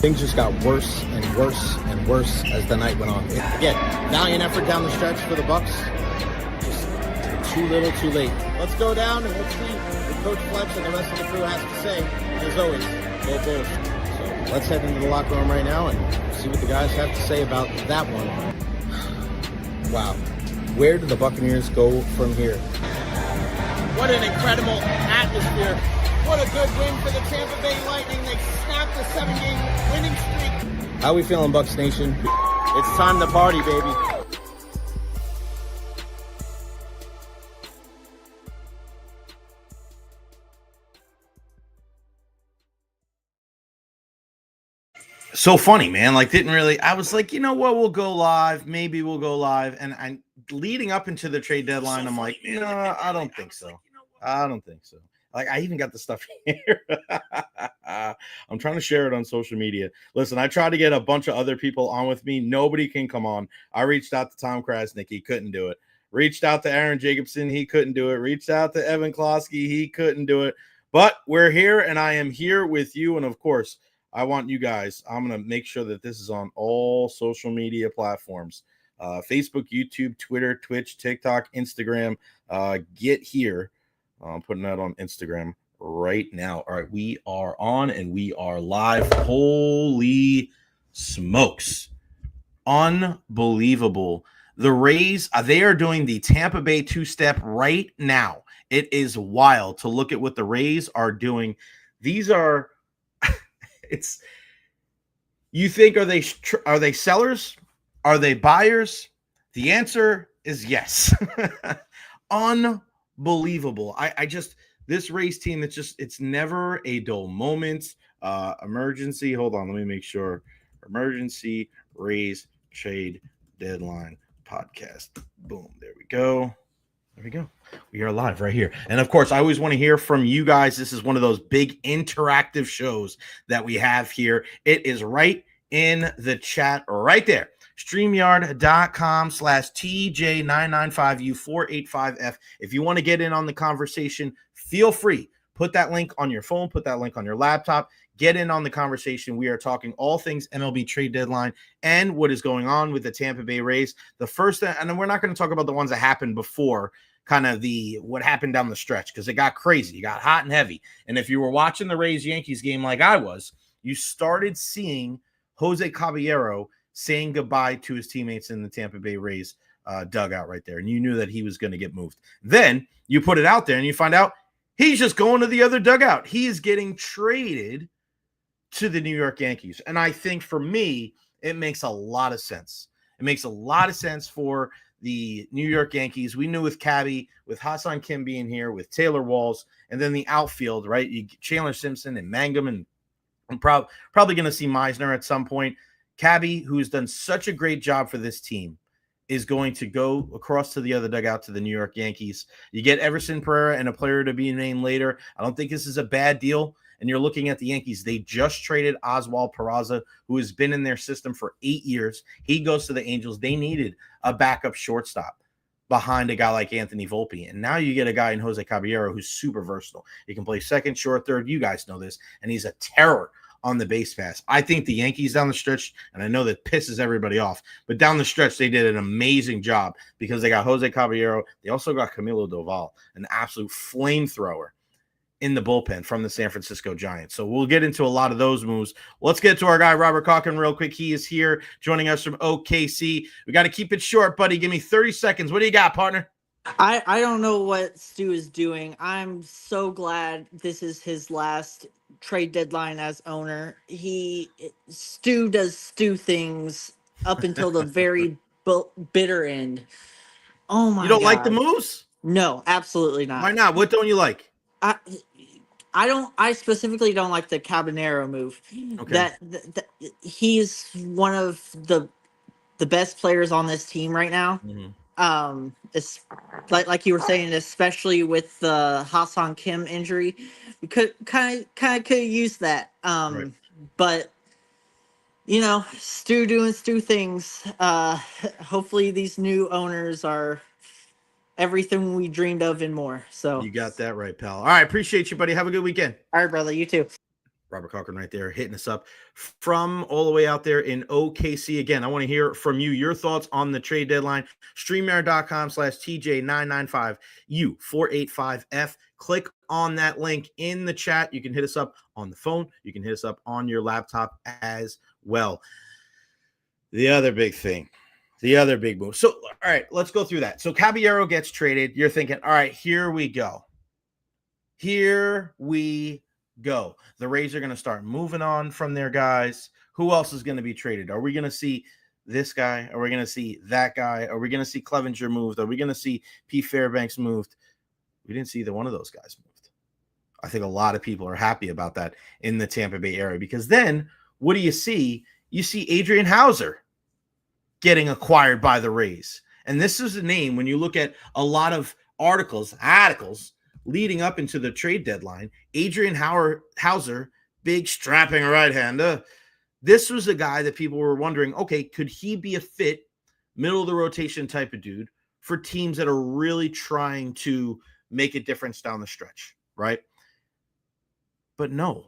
Things just got worse and worse and worse as the night went on. Again, valiant effort down the stretch for the Bucks. Just too little, too late. Let's go down and let's see what Coach Fletch and the rest of the crew has to say. As always, go Bulls. So let's head into the locker room right now and see what the guys have to say about that one. Wow. Where do the Buccaneers go from here? What an incredible atmosphere. What a good win for the Tampa Bay Lightning. They snapped a 7-game winning streak. How we feeling, Bucs Nation? It's time to party, baby. So funny, man. Like, didn't really. I was like, you know what? We'll go live. Maybe we'll go live. And leading up into the trade deadline, I'm like, no, I don't think so. I don't think so. Like, I even got the stuff here. I'm trying to share it on social media. Listen, I tried to get a bunch of other people on with me. Nobody can come on. I reached out to Tom Krasnick. He couldn't do it. Reached out to Aaron Jacobson. He couldn't do it. Reached out to Evan Klosky. He couldn't do it. But we're here, and I am here with you. And, of course, I want you guys. I'm going to make sure that this is on all social media platforms. Facebook, YouTube, Twitter, Twitch, TikTok, Instagram. Get here. I'm putting that on Instagram right now. All right, we are on and we are live. Holy smokes. Unbelievable. The Rays, they are doing the Tampa Bay two-step right now. It is wild to look at what the Rays are doing. These are, you think, are they sellers? Are they buyers? The answer is yes. Unbelievable. I just, this Rays team, it's never a dull moment. Emergency, hold on, let me make sure. Emergency Rays Trade Deadline podcast. Boom, there we go. There we go. We are live right here. And of course, I always want to hear from you guys. This is one of those big interactive shows that we have here. It is right in the chat right there. StreamYard.com/TJ995U485F. If you want to get in on the conversation, feel free. Put that link on your phone. Put that link on your laptop. Get in on the conversation. We are talking all things MLB trade deadline and what is going on with the Tampa Bay Rays. The first, and then we're not going to talk about the ones that happened before, kind of what happened down the stretch, because it got crazy. It got hot and heavy. And if you were watching the Rays-Yankees game like I was, you started seeing Jose Caballero saying goodbye to his teammates in the Tampa Bay Rays dugout right there. And you knew that he was going to get moved. Then you put it out there and you find out he's just going to the other dugout. He is getting traded to the New York Yankees. And I think for me, it makes a lot of sense. It makes a lot of sense for the New York Yankees. We knew with Cabby, with Hassan Kim being here, with Taylor Walls, and then the outfield, right? Chandler Simpson and Mangum, and I'm probably going to see Meisner at some point. Cabby, who's done such a great job for this team, is going to go across to the other dugout to the New York Yankees. You get Everson Pereira and a player to be named later. I don't think this is a bad deal. And you're looking at the Yankees. They just traded Oswald Peraza, who has been in their system for 8 years. He goes to the Angels. They needed a backup shortstop behind a guy like Anthony Volpe. And now you get a guy in Jose Caballero who's super versatile. He can play second, short, third. You guys know this. And he's a terror on the base pass. I think the Yankees down the stretch, and I know that pisses everybody off, but down the stretch, they did an amazing job because they got Jose Caballero. They also got Camilo Doval, an absolute flamethrower in the bullpen from the San Francisco Giants. So we'll get into a lot of those moves. Let's get to our guy, Robert Calkin, real quick. He is here joining us from OKC. We got to keep it short, buddy. Give me 30 seconds. What do you got, partner? I don't know what Stu is doing. I'm so glad this is his last trade deadline as owner. Stu does Stu things up until the very bitter end. Oh my God. You don't like the moves? No, absolutely not. Why not? What don't you like? I specifically don't like the Cabanero move. Okay. That he's one of the best players on this team right now. Mm-hmm. It's like you were saying, especially with the Hassan Kim injury, we could kind of could use that. Right. But you know, Stu doing Stu things. Hopefully these new owners are everything we dreamed of and more. So you got that right, pal. All right, appreciate you, buddy. Have a good weekend. All right, brother. You too. Robert Cochran right there hitting us up from all the way out there in OKC. Again, I want to hear from you, your thoughts on the trade deadline. StreamYard.com/TJ995U485F. Click on that link in the chat. You can hit us up on the phone. You can hit us up on your laptop as well. The other big thing, the other big move. So, all right, let's go through that. So Caballero gets traded. You're thinking, all right, here we go. Here we go. The Rays are going to start moving on from their guys. Who else is going to be traded? Are we going to see this guy? Are we going to see that guy? Are we going to see Clevenger moved? Are we going to see P. Fairbanks moved? We didn't see either one of those guys moved. I think a lot of people are happy about that in the Tampa Bay area, because then what do you see? You see Adrian Hauser getting acquired by the Rays. And this is a name, when you look at a lot of articles leading up into the trade deadline, Adrian Hauser, big strapping right-hander. This was a guy that people were wondering, okay, could he be a fit, middle of the rotation type of dude for teams that are really trying to make a difference down the stretch, right? But no,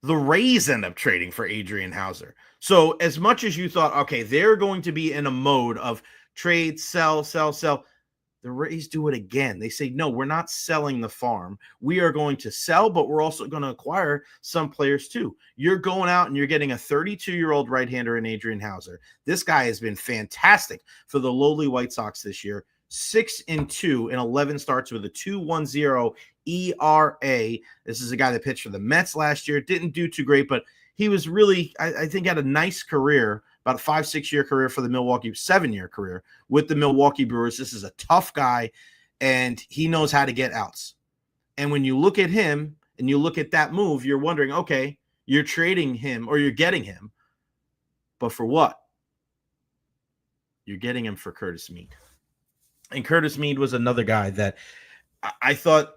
the Rays end up trading for Adrian Hauser. So as much as you thought, okay, they're going to be in a mode of trade, sell, the Rays do it again. They say, no, we're not selling the farm. We are going to sell, but we're also going to acquire some players too. You're going out and you're getting a 32-year-old right-hander in Adrian Hauser. This guy has been fantastic for the lowly White Sox this year. 6-2 in 11 starts with a 2.10 ERA. This is a guy that pitched for the Mets last year. Didn't do too great, but he was really, I think, had a nice career, about a 5-6 year career for the 7-year career with the Milwaukee Brewers. This is a tough guy, and he knows how to get outs. And when you look at him and you look at that move, you're wondering, okay, you're trading him or you're getting him, but for what? You're getting him for Curtis Mead. And Curtis Mead was another guy that I thought,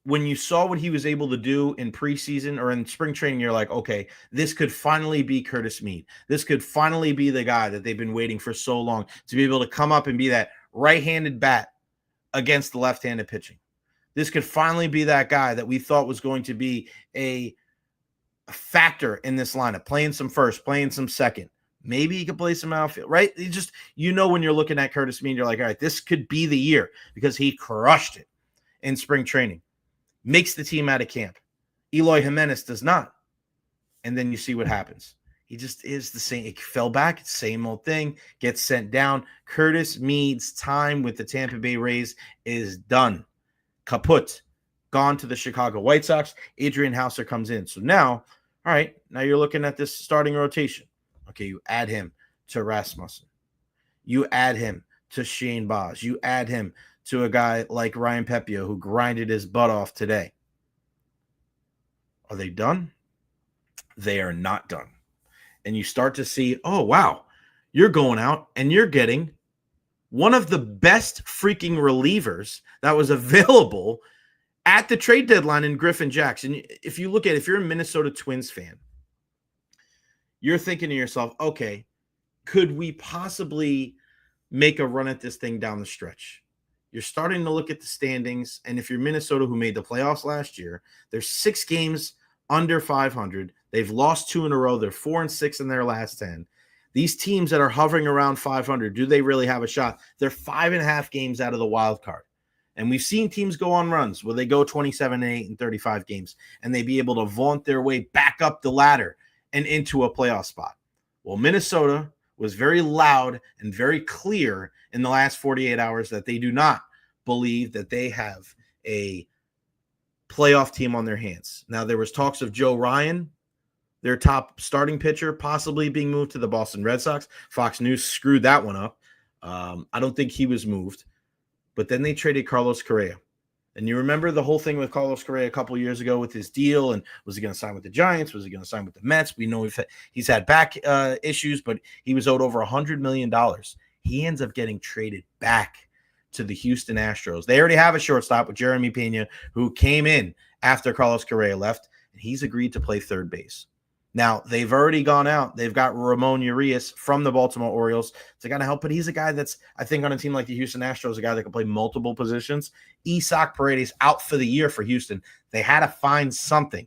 when you saw what he was able to do in preseason or in spring training, you're like, okay, this could finally be Curtis Mead. This could finally be the guy that they've been waiting for so long to be able to come up and be that right-handed bat against the left-handed pitching. This could finally be that guy that we thought was going to be a factor in this lineup, playing some first, playing some second. Maybe he could play some outfield, right? When you're looking at Curtis Mead, you're like, all right, this could be the year, because he crushed it in spring training. Makes the team out of camp. Eloy Jimenez does not. And then you see what happens. He just is the same. He fell back, same old thing, gets sent down. Curtis Mead's time with the Tampa Bay Rays is done. Kaput. Gone to the Chicago White Sox. Adrian Hauser comes in. So now, all right, now you're looking at this starting rotation. Okay, you add him to Rasmussen. You add him to Shane Baz. You add him to a guy like Ryan Pepio, who grinded his butt off today. Are they done? They are not done. And you start to see, oh, wow, you're going out and you're getting one of the best freaking relievers that was available at the trade deadline in Griffin Jackson. If you look at it, if you're a Minnesota Twins fan, you're thinking to yourself, okay, could we possibly make a run at this thing down the stretch? You're starting to look at the standings, and if you're Minnesota, who made the playoffs last year, they're 6 games under 500. They've lost 2 in a row. They're 4-6 in their last 10. These teams that are hovering around 500, do they really have a shot? They're 5.5 games out of the wild card. And we've seen teams go on runs where they go 27-8 in 35 games, and they be able to vaunt their way back up the ladder and into a playoff spot. Well, Minnesota was very loud and very clear in the last 48 hours that they do not believe that they have a playoff team on their hands. Now, there was talks of Joe Ryan, their top starting pitcher, possibly being moved to the Boston Red Sox. Fox News screwed that one up. I don't think he was moved. But then they traded Carlos Correa. And you remember the whole thing with Carlos Correa a couple of years ago with his deal, and was he going to sign with the Giants? Was he going to sign with the Mets? We know he's had back issues, but he was owed over $100 million. He ends up getting traded back to the Houston Astros. They already have a shortstop with Jeremy Pena, who came in after Carlos Correa left, and he's agreed to play third base. Now, they've already gone out. They've got Ramon Urias from the Baltimore Orioles to kind of help, but he's a guy that's, I think, on a team like the Houston Astros, a guy that can play multiple positions. Isaac Paredes out for the year for Houston. They had to find something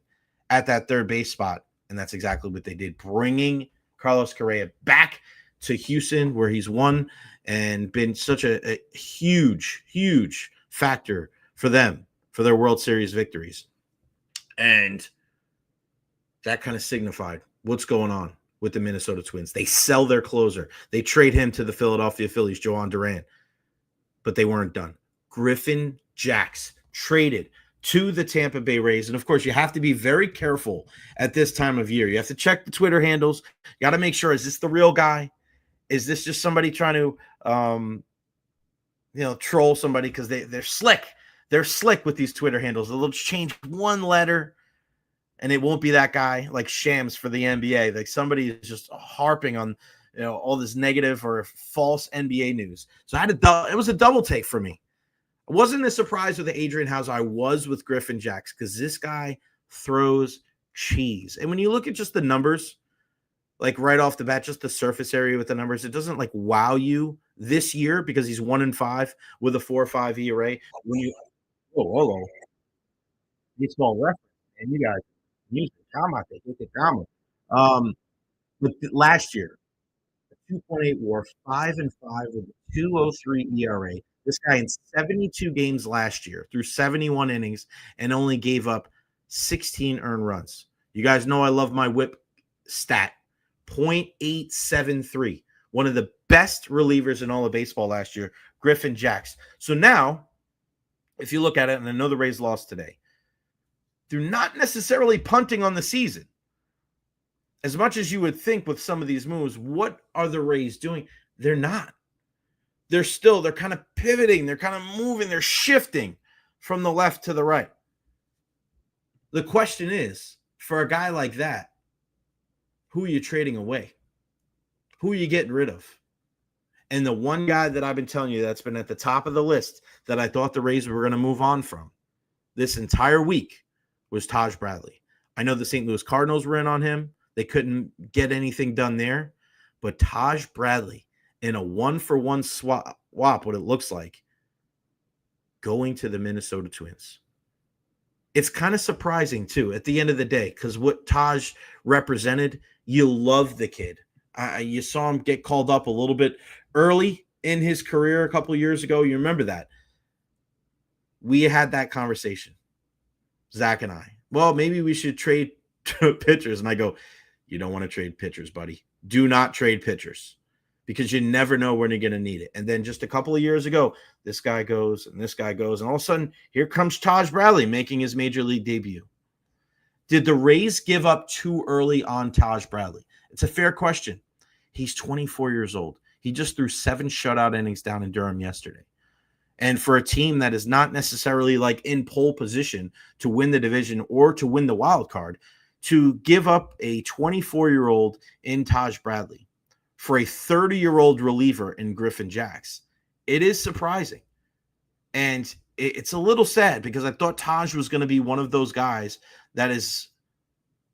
at that third base spot. And that's exactly what they did, bringing Carlos Correa back to Houston, where he's won and been such a huge, huge factor for them, for their World Series victories. And that kind of signified what's going on with the Minnesota Twins. They sell their closer. They trade him to the Philadelphia Phillies, Joan Duran. But they weren't done. Griffin Jax traded to the Tampa Bay Rays. And, of course, you have to be very careful at this time of year. You have to check the Twitter handles. You got to make sure, is this the real guy? Is this just somebody trying to, troll somebody? Because they're slick. They're slick with these Twitter handles. They'll just change one letter, and it won't be that guy, like Shams for the NBA. Like somebody is just harping on, all this negative or false NBA news. So it was a double take for me. I wasn't as surprised with Adrian House I was with Griffin Jax, because this guy throws cheese. And when you look at just the numbers, like right off the bat, just the surface area with the numbers, it doesn't like wow you this year because he's 1-5 with a 4.5 ERA. When you hello, it's small reference, and you guys use the comma. But last year, 2.8 WAR, 5-5 with a 2.03 ERA. This guy in 72 games last year threw 71 innings and only gave up 16 earned runs. You guys know I love my whip stat, 0.873. One of the best relievers in all of baseball last year, Griffin Jax. So now, if you look at it, and I know the Rays lost today, they're not necessarily punting on the season. As much as you would think with some of these moves, what are the Rays doing? They're not. They're kind of pivoting. They're kind of moving. They're shifting from the left to the right. The question is, for a guy like that, who are you trading away? Who are you getting rid of? And the one guy that I've been telling you that's been at the top of the list that I thought the Rays were going to move on from this entire week was Taj Bradley. I know the St. Louis Cardinals were in on him. They couldn't get anything done there. But Taj Bradley, in a one-for-one swap, what it looks like, going to the Minnesota Twins. It's kind of surprising, too, at the end of the day, because what Taj represented, you love the kid. You saw him get called up a little bit early in his career a couple of years ago. You remember that. We had that conversation, Zach and I. Well, maybe we should trade pitchers. And I go, you don't want to trade pitchers, buddy. Do not trade pitchers, because you never know when you're going to need it. And then just a couple of years ago, this guy goes and this guy goes. And all of a sudden, here comes Taj Bradley making his major league debut. Did the Rays give up too early on Taj Bradley? It's a fair question. He's 24 years old. He just threw 7 shutout innings down in Durham yesterday. And for a team that is not necessarily like in pole position to win the division or to win the wild card, to give up a 24-year-old in Taj Bradley for a 30-year-old reliever in Griffin Jax, it is surprising. And it's a little sad, because I thought Taj was going to be one of those guys that is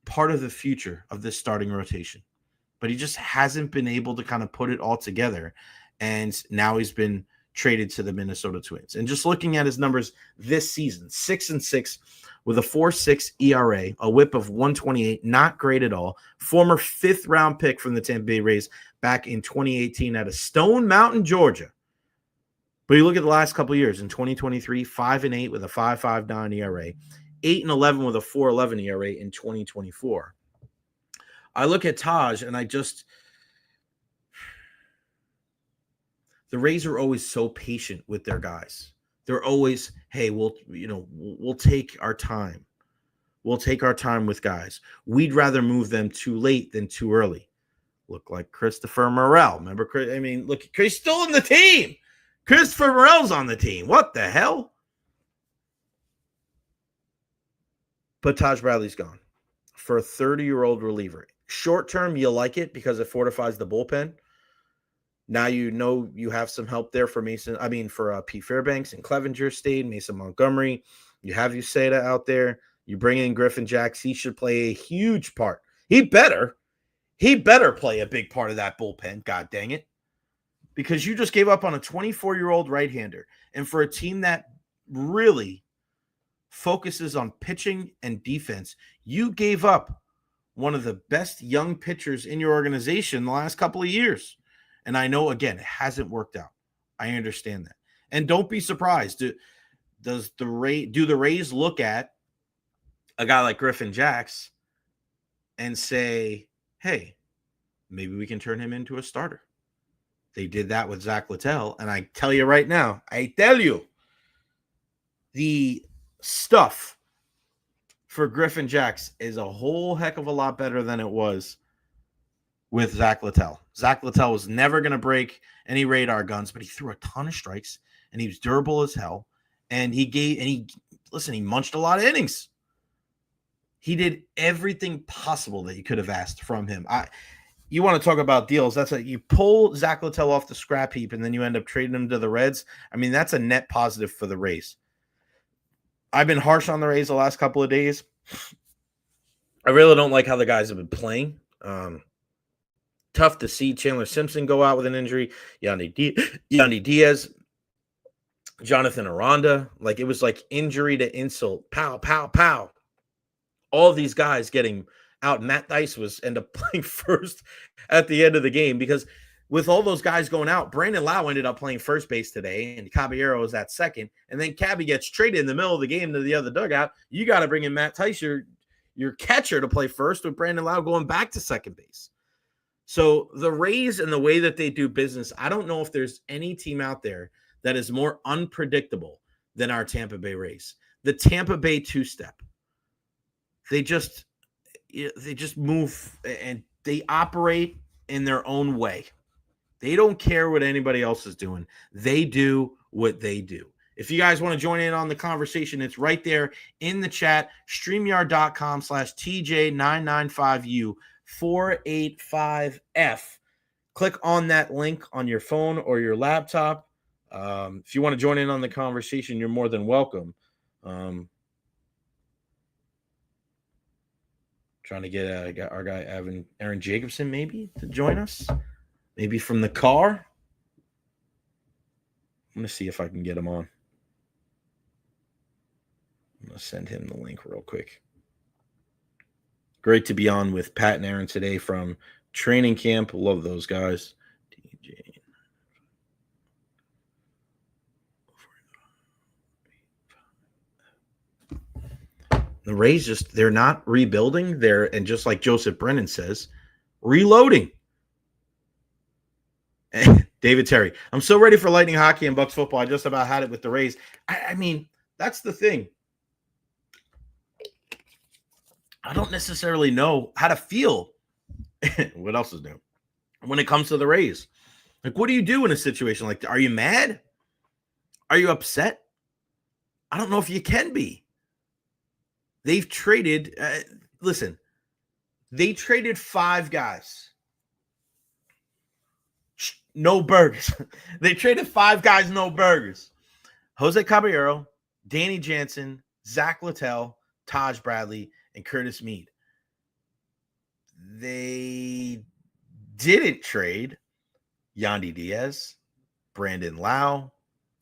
part of the future of this starting rotation. But he just hasn't been able to kind of put it all together. And now he's been traded to the Minnesota Twins. And just looking at his numbers this season, 6-6 with a 4.6 ERA, a whip of 128, not great at all. Former 5th-round pick from the Tampa Bay Rays back in 2018 out of Stone Mountain, Georgia. But you look at the last couple of years, in 2023, 5-8 with a 5.59 ERA, 8-11 with a 4.11 ERA in 2024. I look at Taj, and the Rays are always so patient with their guys. They're always, hey, we'll take our time. We'll take our time with guys. We'd rather move them too late than too early. Look like Christopher Morel. Remember, look, he's still on the team. Christopher Morel's on the team. What the hell? But Taj Bradley's gone for a 30-year-old reliever. Short term, you like it because it fortifies the bullpen. Now you know you have some help there for Pete Fairbanks and Clevenger stayed, Mason Montgomery. You have Uceda out there. You bring in Griffin Jax. He should play a huge part. He better play a big part of that bullpen. God dang it. Because you just gave up on a 24-year-old right-hander. And for a team that really focuses on pitching and defense. You gave up one of the best young pitchers in your organization the last couple of years. And I know, again, it hasn't worked out. I understand that. And don't be surprised. Do the Rays look at a guy like Griffin Jax and say, hey, maybe we can turn him into a starter? They did that with Zach Littell. And I tell you right now, the stuff for Griffin Jax is a whole heck of a lot better than it was with Zach Littell. Zach Littell was never going to break any radar guns, but he threw a ton of strikes and he was durable as hell. And he munched a lot of innings. He did everything possible that you could have asked from him. You want to talk about deals. You pull Zach Littell off the scrap heap and then you end up trading him to the Reds. I mean, that's a net positive for the Rays. I've been harsh on the Rays the last couple of days. I really don't like how the guys have been playing. Tough to see Chandler Simpson go out with an injury. Yandy Diaz, Jonathan Aranda. Like, it was like injury to insult. Pow, pow, pow. All of these guys getting out. Matt Dice end up playing first at the end of the game because with all those guys going out, Brandon Lau ended up playing first base today, and Caballero was at second. And then Cabby gets traded in the middle of the game to the other dugout. You got to bring in Matt Tice, your catcher, to play first, with Brandon Lau going back to second base. So the Rays and the way that they do business, I don't know if there's any team out there that is more unpredictable than our Tampa Bay Rays. The Tampa Bay two-step. They just move and they operate in their own way. They don't care what anybody else is doing. They do what they do. If you guys want to join in on the conversation, it's right there in the chat, StreamYard.com/TJ995U485F. Click on that link on your phone or your laptop. If you want to join in on the conversation, you're more than welcome. Trying to get our guy Aaron Jacobson maybe to join us. Maybe from the car. I'm going to see if I can get him on. I'm going to send him the link real quick. Great to be on with Pat and Aaron today from training camp. Love those guys. DJ. The Rays they're not rebuilding. And just like Joseph Brennan says, reloading. David Terry, I'm so ready for Lightning hockey and Bucks football. I just about had it with the Rays. I mean, that's the thing. I don't necessarily know how to feel. What else is new? When it comes to the Rays. Like, what do you do in a situation like that? Are you mad? Are you upset? I don't know if you can be. They've traded, they traded 5 guys. No burgers. They traded 5 guys, no burgers. Jose Caballero, Danny Jansen, Zach Littell, Taj Bradley, and Curtis Meade. They didn't trade Yandy Diaz, Brandon Lau,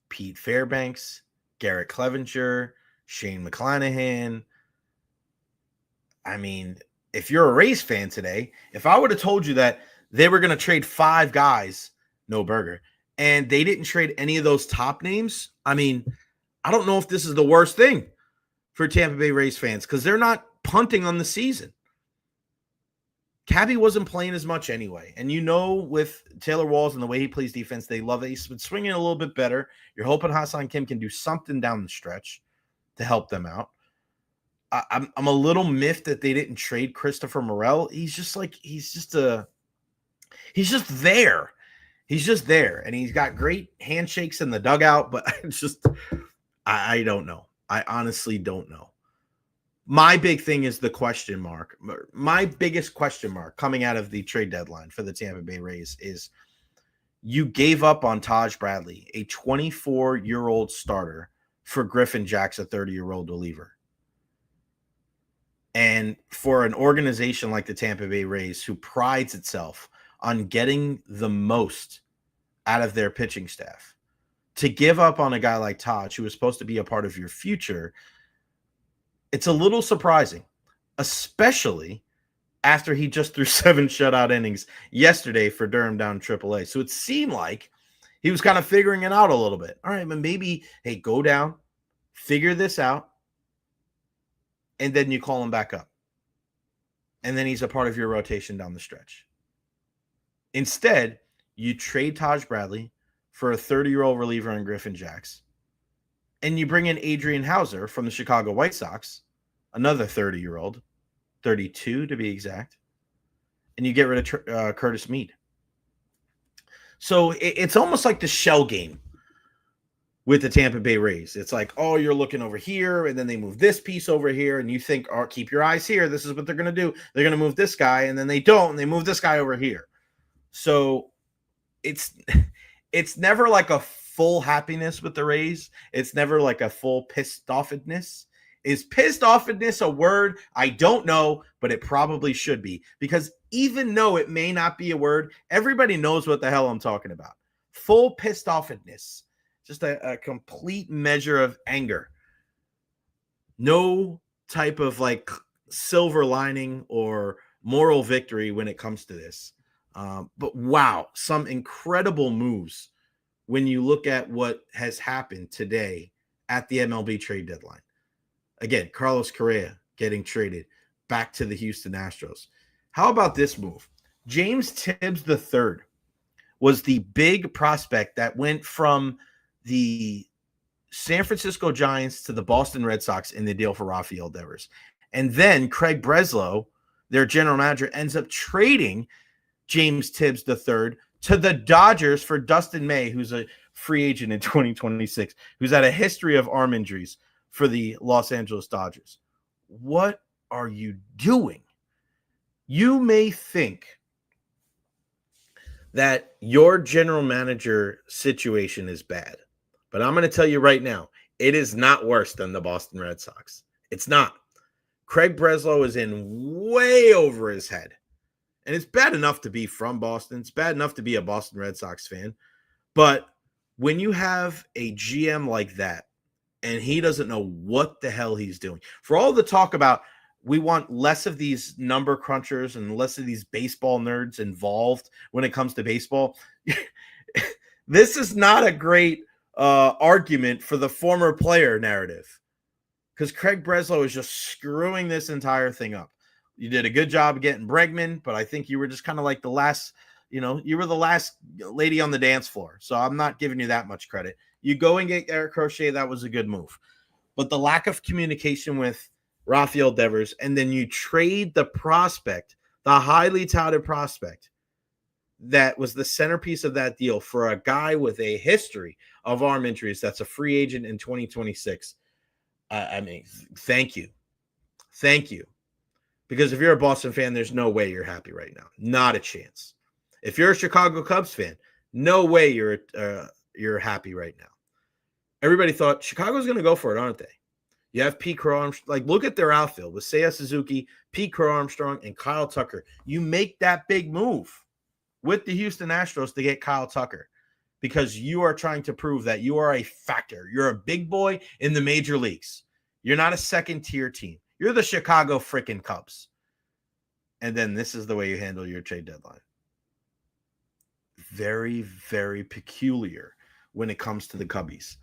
Pete Fairbanks, Garrett Clevenger, Shane McClanahan. I mean, if you're a Rays fan today, if I would have told you that they were going to trade 5 guys, no burger, and they didn't trade any of those top names, I mean, I don't know if this is the worst thing for Tampa Bay Rays fans because they're not punting on the season. Cabby wasn't playing as much anyway. And with Taylor Walls and the way he plays defense, they love it. He's been swinging a little bit better. You're hoping Hassan Kim can do something down the stretch to help them out. I'm a little miffed that they didn't trade Christopher Morel. He's just there. He's just there. And he's got great handshakes in the dugout, but I don't know. I honestly don't know. My big thing is the question mark. My biggest question mark coming out of the trade deadline for the Tampa Bay Rays is you gave up on Taj Bradley, a 24-year-old starter, for Griffin Jax, a 30-year-old reliever. And for an organization like the Tampa Bay Rays, who prides itself on getting the most out of their pitching staff, to give up on a guy like Taj, who was supposed to be a part of your future, It's a little surprising, especially after he just threw 7 shutout innings yesterday for Durham down AAA. So it seemed like he was kind of figuring it out a little bit. All right, but maybe, hey, go down, figure this out, and then you call him back up. And then he's a part of your rotation down the stretch. Instead, you trade Taj Bradley for a 30-year-old reliever in Griffin Jax, and you bring in Adrian Hauser from the Chicago White Sox, another 30-year-old, 32 to be exact, and you get rid of Curtis Mead. So it's almost like the shell game with the Tampa Bay Rays. It's like, oh, you're looking over here, and then they move this piece over here, and you think, oh, keep your eyes here. This is what they're going to do. They're going to move this guy, and then they don't, and they move this guy over here. So it's never like a full happiness with the Rays. It's never like a full pissed offedness. Is pissed offedness a word? I don't know, but it probably should be, because even though it may not be a word, everybody knows what the hell I'm talking about. Full pissed offedness. Just a complete measure of anger. No type of like silver lining or moral victory when it comes to this. But wow, some incredible moves when you look at what has happened today at the MLB trade deadline. Again, Carlos Correa getting traded back to the Houston Astros. How about this move? James Tibbs III was the big prospect that went from the San Francisco Giants to the Boston Red Sox in the deal for Rafael Devers. And then Craig Breslow, their general manager, ends up trading James Tibbs III to the Dodgers for Dustin May, who's a free agent in 2026, who's had a history of arm injuries for the Los Angeles Dodgers. What are you doing? You may think that your general manager situation is bad, but I'm going to tell you right now, it is not worse than the Boston Red Sox. It's not. Craig Breslow is in way over his head. And it's bad enough to be from Boston. It's bad enough to be a Boston Red Sox fan. But when you have a GM like that, and he doesn't know what the hell he's doing, for all the talk about we want less of these number crunchers and less of these baseball nerds involved when it comes to baseball, this is not a great argument for the former player narrative, because Craig Breslow is just screwing this entire thing up. You did a good job getting Bregman, but I think you were just kind of like the last, you were the last lady on the dance floor. So I'm not giving you that much credit. You go and get Eric Crochet. That was a good move. But the lack of communication with Rafael Devers, and then you trade the prospect, the highly touted prospect that was the centerpiece of that deal, for a guy with a history of arm injuries that's a free agent in 2026. I mean, thank you. Thank you. Because if you're a Boston fan, there's no way you're happy right now. Not a chance. If you're a Chicago Cubs fan, no way you're happy right now. Everybody thought Chicago's going to go for it, aren't they? You have Pete Crow Armstrong. Like, look at their outfield with Seiya Suzuki, Pete Crow Armstrong, and Kyle Tucker. You make that big move with the Houston Astros to get Kyle Tucker, because you are trying to prove that you are a factor. You're a big boy in the major leagues. You're not a second-tier team. You're the Chicago freaking Cubs. And then this is the way you handle your trade deadline. Very, very peculiar when it comes to the Cubbies.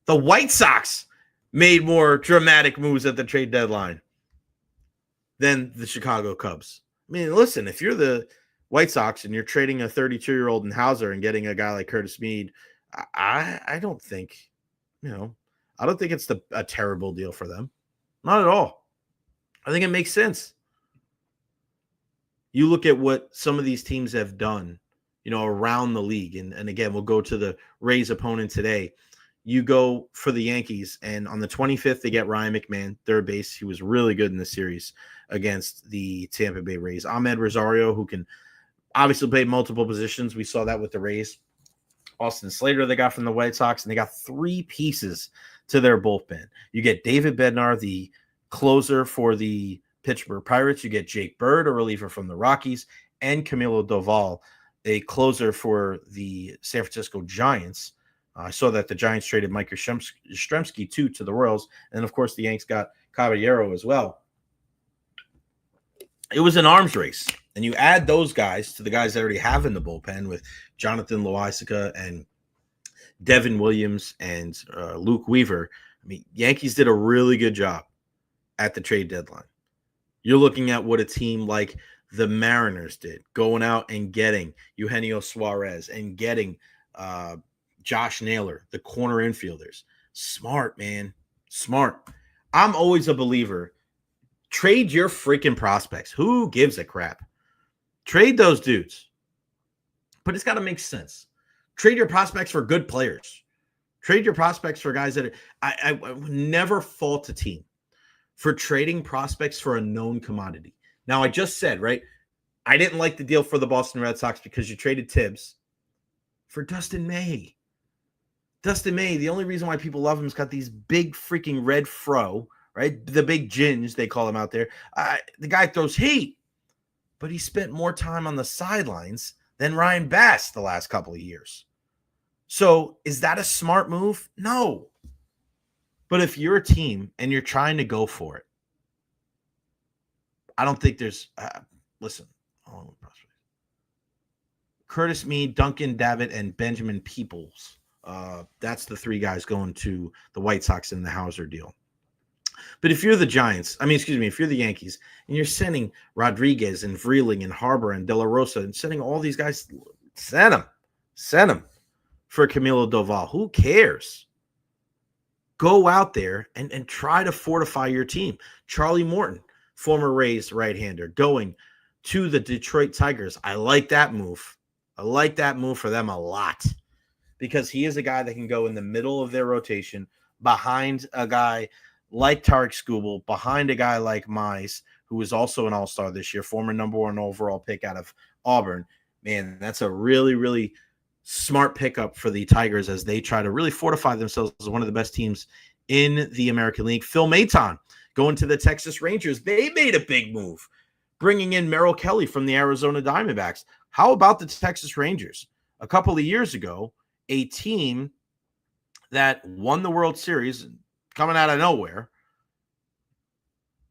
The White Sox made more dramatic moves at the trade deadline than the Chicago Cubs. I mean, listen, if you're the White Sox and you're trading a 32-year-old in Hauser and getting a guy like Curtis Mead, I don't think, I don't think it's a terrible deal for them. Not at all. I think it makes sense. You look at what some of these teams have done, around the league. And again, we'll go to the Rays opponent today. You go for the Yankees, and on the 25th, they get Ryan McMahon, third base. He was really good in the series against the Tampa Bay Rays. Ahmed Rosario, who can obviously play multiple positions. We saw that with the Rays. Austin Slater they got from the White Sox, and they got 3 pieces to their bullpen. You get David Bednar, the closer for the Pittsburgh Pirates. You get Jake Bird, a reliever from the Rockies, and Camilo Doval, a closer for the San Francisco Giants. I saw that the Giants traded Mike Yastrzemski to the Royals. And, of course, the Yanks got Caballero as well. It was an arms race. And you add those guys to the guys that already have in the bullpen with Jonathan Loaisiga and Devin Williams and Luke Weaver. I mean, Yankees did a really good job at the trade deadline. You're looking at what a team like the Mariners did, going out and getting Eugenio Suarez and getting Josh Naylor, the corner infielders. Smart, man. Smart. I'm always a believer. Trade your freaking prospects. Who gives a crap? Trade those dudes. But it's got to make sense. Trade your prospects for good players. Trade your prospects for guys that I would never fault a team for trading prospects for a known commodity. Now, I just said, right, I didn't like the deal for the Boston Red Sox because you traded Tibbs for Dustin May. Dustin May, the only reason why people love him is got these big freaking red fro, right? The big ginge, they call him out there. The guy throws heat, but he spent more time on the sidelines than Ryan Bass the last couple of years. So is that a smart move? No. But if you're a team and you're trying to go for it, I don't think there's listen. Curtis Mead, Duncan Davitt, and Benjamin Peoples. That's the three guys going to the White Sox in the Hauser deal. But if you're the Giants, if you're the Yankees, and you're sending Rodriguez and Vreeling and Harbor and De La Rosa and sending all these guys, send them for Camilo Doval. Who cares? Go out there and try to fortify your team. Charlie Morton, former Rays right-hander, going to the Detroit Tigers. I like that move. I like that move for them a lot because he is a guy that can go in the middle of their rotation behind a guy like Tarek Skubal, behind a guy like Mize, who is also an all-star this year, former number 1 overall pick out of Auburn. Man, that's a really, really smart pickup for the Tigers as they try to really fortify themselves as one of the best teams in the American League. Phil Maton going to the Texas Rangers. They made a big move, bringing in Merrill Kelly from the Arizona Diamondbacks. How about the Texas Rangers? A couple of years ago, a team that won the World Series coming out of nowhere,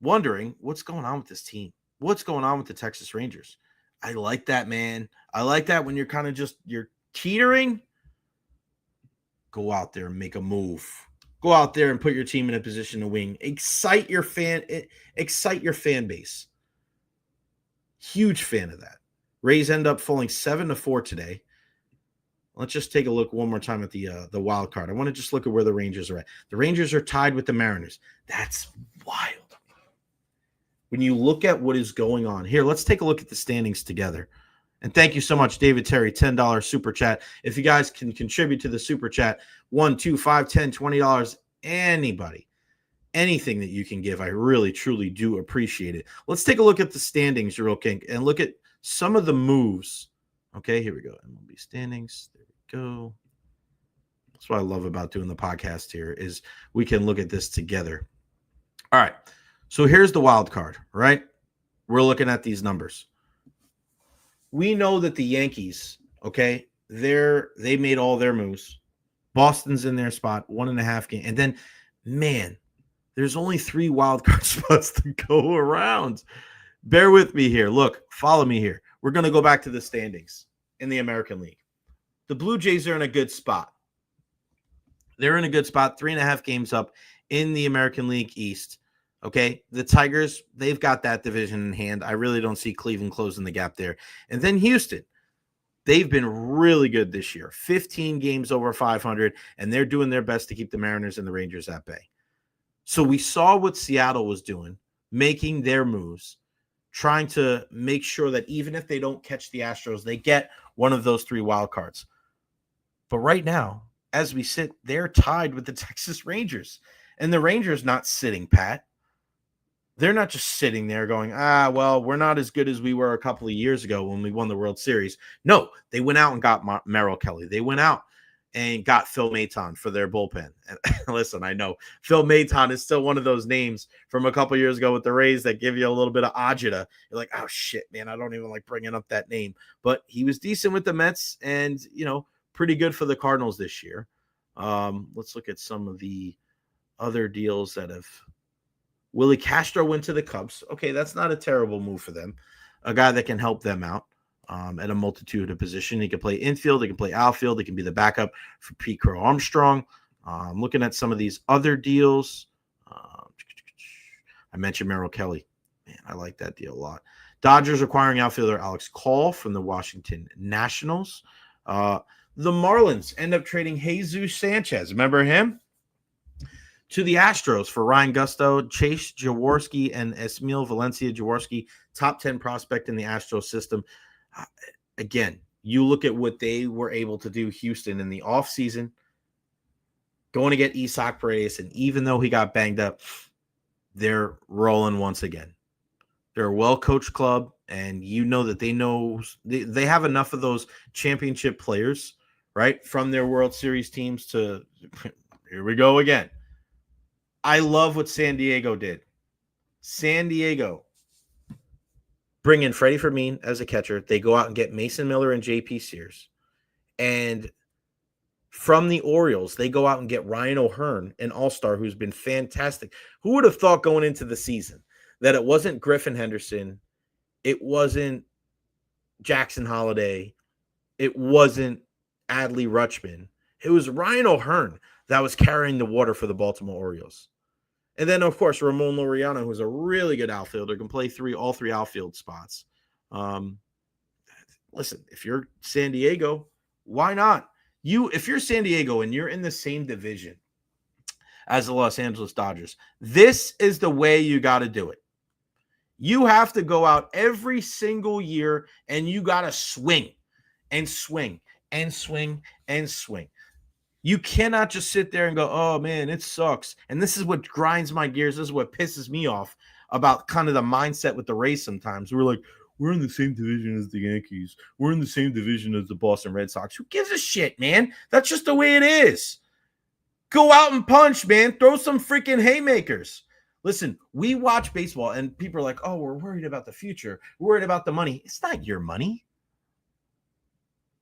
wondering what's going on with this team. What's going on with the Texas Rangers? I like that, man. I like that when you're kind of you're teetering. Go out there and make a move. Go out there and put your team in a position to win. Excite your fan base. Huge fan of that. Rays end up falling 7-4 today. Let's just take a look one more time at the wild card. I want to just look at where the Rangers are at. The Rangers are tied with the Mariners. That's wild. When you look at what is going on here, let's take a look at the standings together. And thank you so much, David Terry, $10 super chat. If you guys can contribute to the super chat, $1, $2, $5, $10, $20, anybody, anything that you can give, I really, truly do appreciate it. Let's take a look at the standings real quick and look at some of the moves. Okay, here we go. MLB standings. There we go. That's what I love about doing the podcast here is we can look at this together. All right. So here's the wild card, right? We're looking at these numbers. We know that the Yankees, okay, they made all their moves. Boston's in their spot, 1.5 game. And then, man, there's only 3 wild card spots to go around. Bear with me here. Look, follow me here. We're going to go back to the standings in the American League. The Blue Jays are in a good spot. They're in a good spot, 3.5 games up in the American League East. Okay, the Tigers, they've got that division in hand. I really don't see Cleveland closing the gap there. And then Houston, they've been really good this year. 15 games over 500, and they're doing their best to keep the Mariners and the Rangers at bay. So we saw what Seattle was doing, making their moves, trying to make sure that even if they don't catch the Astros, they get one of those 3 wild cards. But right now, as we sit, they're tied with the Texas Rangers. And the Rangers not sitting pat. They're not just sitting there going, well, we're not as good as we were a couple of years ago when we won the World Series. No, they went out and got Merrill Kelly. They went out and got Phil Maton for their bullpen. And listen, I know Phil Maton is still one of those names from a couple of years ago with the Rays that give you a little bit of agita. You're like, oh, shit, man, I don't even like bringing up that name. But he was decent with the Mets and, pretty good for the Cardinals this year. Let's look at some of the other deals that have Willie Castro went to the Cubs. Okay, that's not a terrible move for them. A guy that can help them out at a multitude of positions. He can play infield. He can play outfield. He can be the backup for Pete Crow Armstrong. Looking at some of these other deals. I mentioned Merrill Kelly. Man, I like that deal a lot. Dodgers acquiring outfielder Alex Call from the Washington Nationals. The Marlins end up trading Jesus Sanchez. Remember him? To the Astros for Ryan Gusto, Chase Jaworski, and Esmil Valencia Jaworski, top 10 prospect in the Astros system. Again, you look at what they were able to do, Houston, in the offseason, going to get Isaac Paredes, and even though he got banged up, they're rolling once again. They're a well-coached club, and you know that they have enough of those championship players, right, from their World Series teams to here we go again. I love what San Diego did. San Diego bring in Freddie Fermin as a catcher. They go out and get Mason Miller and JP Sears. And from the Orioles, they go out and get Ryan O'Hearn, an all-star who's been fantastic. Who would have thought going into the season that it wasn't Griffin Henderson, it wasn't Jackson Holliday, it wasn't Adley Rutschman. It was Ryan O'Hearn that was carrying the water for the Baltimore Orioles. And then, of course, Ramon Laureano, who's a really good outfielder, can play all three outfield spots. Listen, if you're San Diego, why not? If you're San Diego and you're in the same division as the Los Angeles Dodgers, this is the way you got to do it. You have to go out every single year and you got to swing and swing and swing and swing. You cannot just sit there and go, oh, man, it sucks. And this is what grinds my gears. This is what pisses me off about kind of the mindset with the Rays sometimes. We're like, we're in the same division as the Yankees. We're in the same division as the Boston Red Sox. Who gives a shit, man? That's just the way it is. Go out and punch, man. Throw some freaking haymakers. Listen, we watch baseball, and people are like, oh, we're worried about the future. We're worried about the money. It's not your money.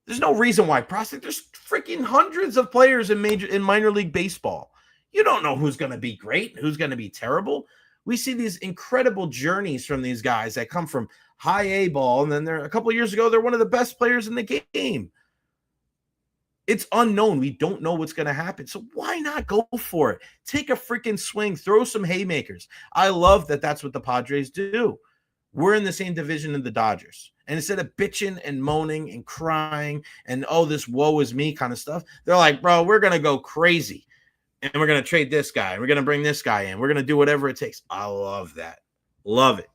There's no reason why there's freaking hundreds of players in minor league baseball. You don't know who's going to be great, who's going to be terrible. We see these incredible journeys from these guys that come from high A ball, and then a couple of years ago, they're one of the best players in the game. It's unknown. We don't know what's going to happen. So why not go for it? Take a freaking swing. Throw some haymakers. I love that that's what the Padres do. We're in the same division as the Dodgers. And instead of bitching and moaning and crying and, oh, this woe is me kind of stuff, they're like, bro, we're going to go crazy. And we're going to trade this guy. We're going to bring this guy in. We're going to do whatever it takes. I love that. Love it.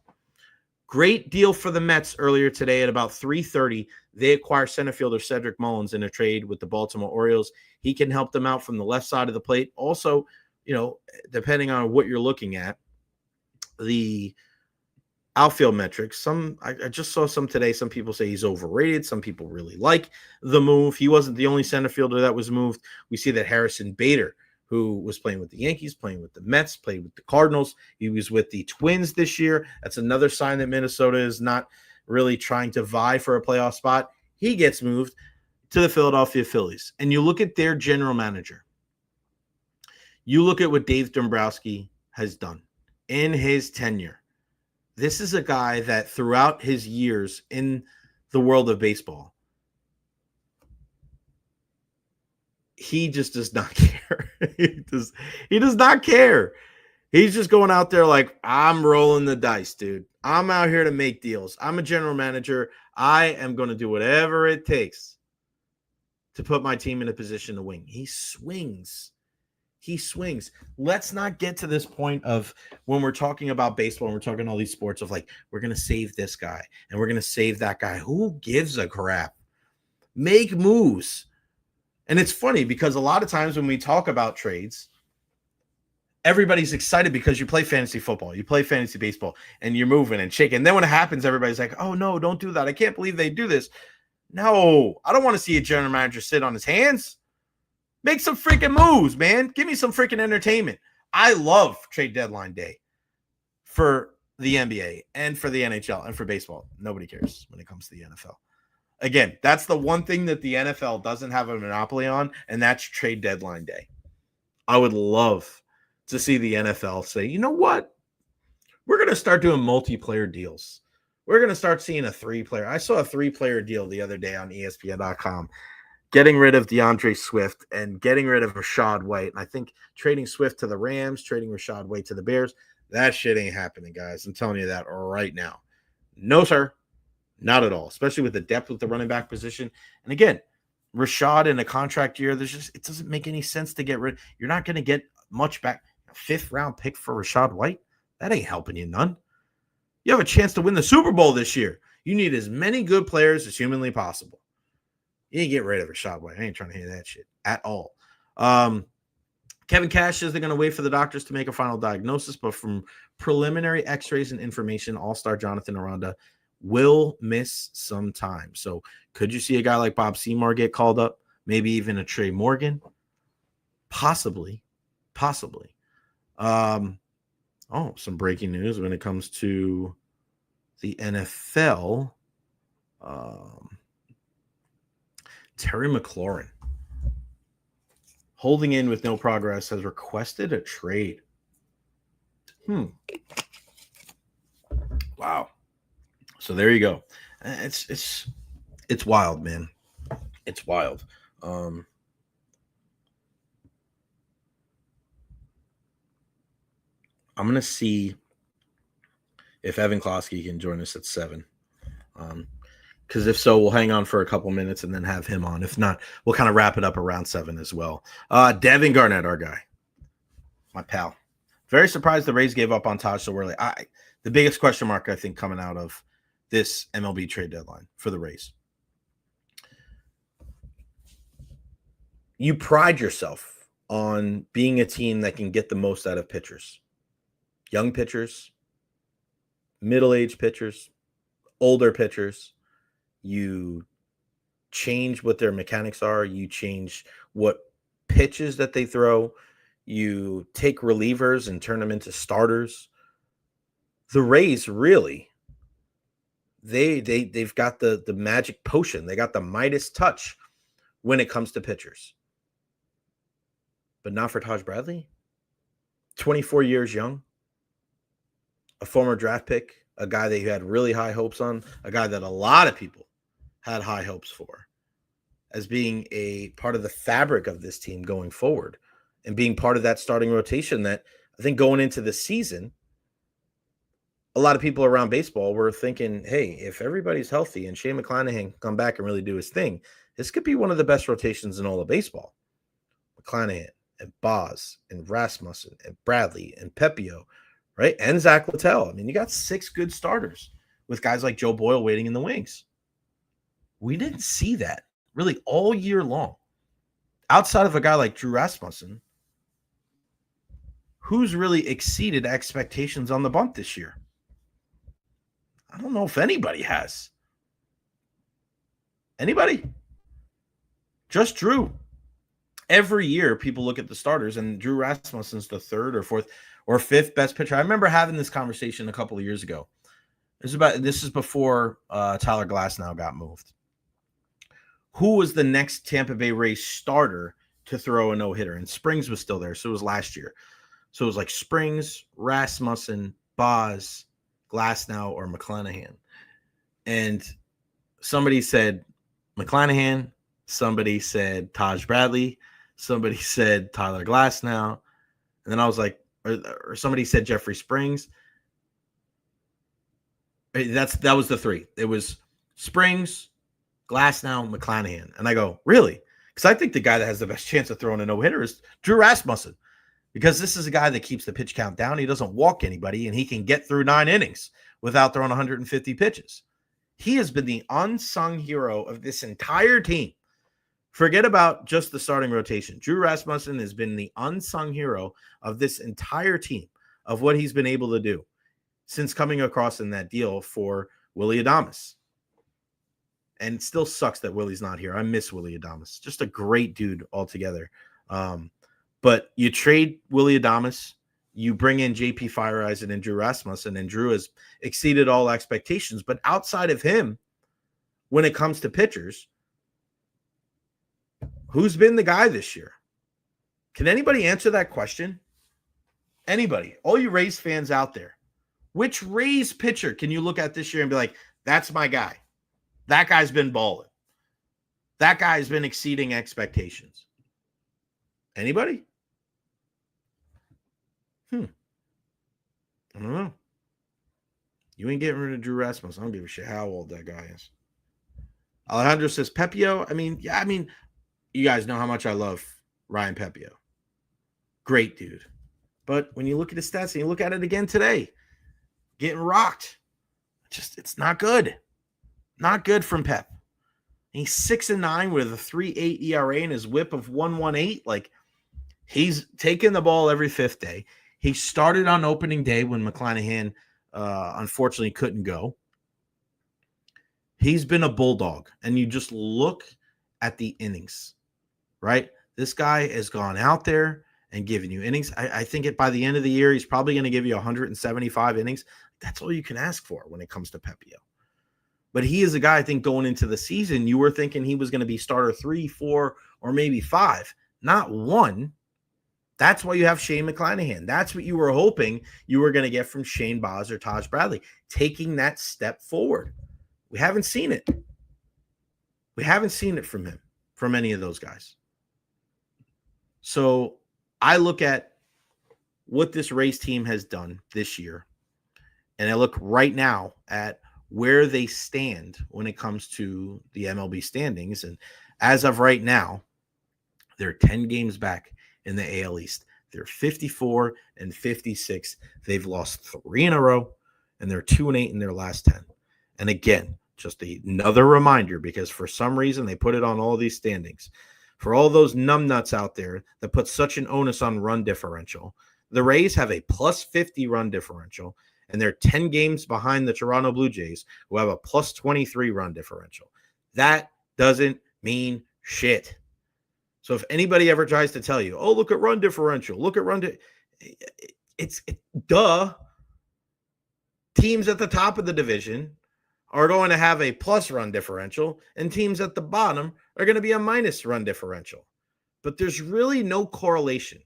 Great deal for the Mets earlier today at about 3:30. They acquire center fielder Cedric Mullins in a trade with the Baltimore Orioles. He can help them out from the left side of the plate. Also, depending on what you're looking at, the outfield metrics. I just saw some today. Some people say he's overrated. Some people really like the move. He wasn't the only center fielder that was moved. We see that Harrison Bader, who was playing with the Yankees, playing with the Mets, played with the Cardinals. He was with the Twins this year. That's another sign that Minnesota is not really trying to vie for a playoff spot. He gets moved to the Philadelphia Phillies. And you look at their general manager. You look at what Dave Dombrowski has done in his tenure. This is a guy that throughout his years in the world of baseball, he just does not care. He does not care. He's just going out there like, I'm rolling the dice, dude. I'm out here to make deals. I'm a general manager. I am going to do whatever it takes to put my team in a position to win. He swings. Let's not get to this point of when we're talking about baseball and we're talking all these sports of like, we're going to save this guy and we're going to save that guy. Who gives a crap? Make moves. And it's funny because a lot of times when we talk about trades, everybody's excited because you play fantasy football, you play fantasy baseball, and you're moving and shaking. And then when it happens, everybody's like, oh, no, don't do that. I can't believe they do this. No, I don't want to see a general manager sit on his hands. Make some freaking moves, man. Give me some freaking entertainment. I love trade deadline day for the NBA and for the NHL and for baseball. Nobody cares when it comes to the NFL. Again, that's the one thing that the NFL doesn't have a monopoly on, and that's trade deadline day. I would love to see the NFL say, you know what? We're going to start doing multiplayer deals. We're going to start seeing a 3-player. I saw a 3-player deal the other day on ESPN.com, getting rid of DeAndre Swift and getting rid of Rashad White. And I think trading Swift to the Rams, trading Rashad White to the Bears, that shit ain't happening, guys. I'm telling you that right now. No, sir. Not at all, especially with the depth with the running back position. And again, Rashad in a contract year, it doesn't make any sense to get rid. You're not going to get much back. A 5th-round pick for Rashad White? That ain't helping you none. You have a chance to win the Super Bowl this year. You need as many good players as humanly possible. You ain't get rid of Rashad White. I ain't trying to hear that shit at all. Kevin Cash says they're going to wait for the doctors to make a final diagnosis, but from preliminary x-rays and information, all-star Jonathan Aranda will miss some time. So could you see a guy like Bob Seymour get called up? Maybe even a Trey Morgan? Possibly. Some breaking news when it comes to the NFL. Terry McLaurin, holding in with no progress, has requested a trade. Wow. So there you go. It's wild, man. It's wild. I'm going to see if Evan Klosky can join us at 7. Because if so, we'll hang on for a couple minutes and then have him on. If not, we'll kind of wrap it up around 7 as well. Devin Garnett, our guy. My pal. Very surprised the Rays gave up on Taj so early. The biggest question mark, I think, coming out of this MLB trade deadline for the Rays. You pride yourself on being a team that can get the most out of pitchers. Young pitchers, middle-aged pitchers, older pitchers. You change what their mechanics are. You change what pitches that they throw. You take relievers and turn them into starters. The Rays really, they've got the magic potion. They got the Midas touch when it comes to pitchers. But not for Taj Bradley. 24 years young. A former draft pick, a guy that you had really high hopes on, a guy that a lot of people had high hopes for as being a part of the fabric of this team going forward and being part of that starting rotation that I think going into the season, a lot of people around baseball were thinking, hey, if everybody's healthy and Shane McClanahan can come back and really do his thing, this could be one of the best rotations in all of baseball. McClanahan and Boz and Rasmussen and Bradley and Pepio, right? And Zach Littell. I mean, you got 6 good starters with guys like Joe Boyle waiting in the wings. We didn't see that really all year long. Outside of a guy like Drew Rasmussen, who's really exceeded expectations on the bunt this year? I don't know if anybody has. Anybody? Just Drew. Every year, people look at the starters, and Drew Rasmussen's the 3rd or 4th or 5th best pitcher. I remember having this conversation a couple of years ago. This is before Tyler Glasnow got moved. Who was the next Tampa Bay Rays starter to throw a no-hitter? And Springs was still there, so it was last year. So it was like Springs, Rasmussen, Boz, Glasnow, or McClanahan. And somebody said McClanahan, somebody said Taj Bradley, somebody said Tyler Glasnow, and then I was like, or somebody said Jeffrey Springs. That was the 3. It was Springs, Glasnow, McClanahan. And I go, really? Because I think the guy that has the best chance of throwing a no-hitter is Drew Rasmussen. Because this is a guy that keeps the pitch count down. He doesn't walk anybody, and he can get through 9 innings without throwing 150 pitches. He has been the unsung hero of this entire team. Forget about just the starting rotation. Drew Rasmussen has been the unsung hero of this entire team, of what he's been able to do since coming across in that deal for Willy Adames. And it still sucks that Willie's not here. I miss Willy Adames. Just a great dude altogether. But you trade Willy Adames, you bring in JP Feyereisen and Drew Rasmussen, and Drew has exceeded all expectations. But outside of him, when it comes to pitchers, who's been the guy this year? Can anybody answer that question? Anybody? All you Rays fans out there, Which Rays pitcher can you look at this year and be like, that's my guy? That guy's been balling. That guy's been exceeding expectations. Anybody? I don't know. You ain't getting rid of Drew Rasmussen. I don't give a shit how old that guy is. Alejandro says Pepio. You guys know how much I love Ryan Pepio. Great dude. But when you look at his stats and you look at it again today, getting rocked. It's not good. Not good from Pep. He's 6-9 with a 3.8 ERA and his whip of 1.18. Like, he's taking the ball every fifth day. He started on opening day when McClanahan unfortunately couldn't go. He's been a bulldog. And you just look at the innings, right? This guy has gone out there and given you innings. I think by the end of the year, he's probably going to give you 175 innings. That's all you can ask for when it comes to Pepio. But he is a guy, I think, going into the season, you were thinking he was going to be starter 3, 4, or maybe 5, not 1. That's why you have Shane McClanahan. That's what you were hoping you were going to get from Shane Baz or Taj Bradley, taking that step forward. We haven't seen it. We haven't seen it from him, from any of those guys. So I look at what this Rays team has done this year, and I look right now at where they stand when it comes to the MLB standings. And as of right now, they're 10 games back in the AL East. They're 54 and 56. They've lost 3 in a row, and they're 2-8 in their last 10. And again, just another reminder, because for some reason they put it on all these standings. For all those numbnuts out there that put such an onus on run differential, the Rays have a plus 50 run differential, and they're 10 games behind the Toronto Blue Jays, who have a plus 23 run differential. That doesn't mean shit. So if anybody ever tries to tell you, oh, look at run differential, it's duh. Teams at the top of the division are going to have a plus run differential, and teams at the bottom are going to be a minus run differential. But there's really no correlation,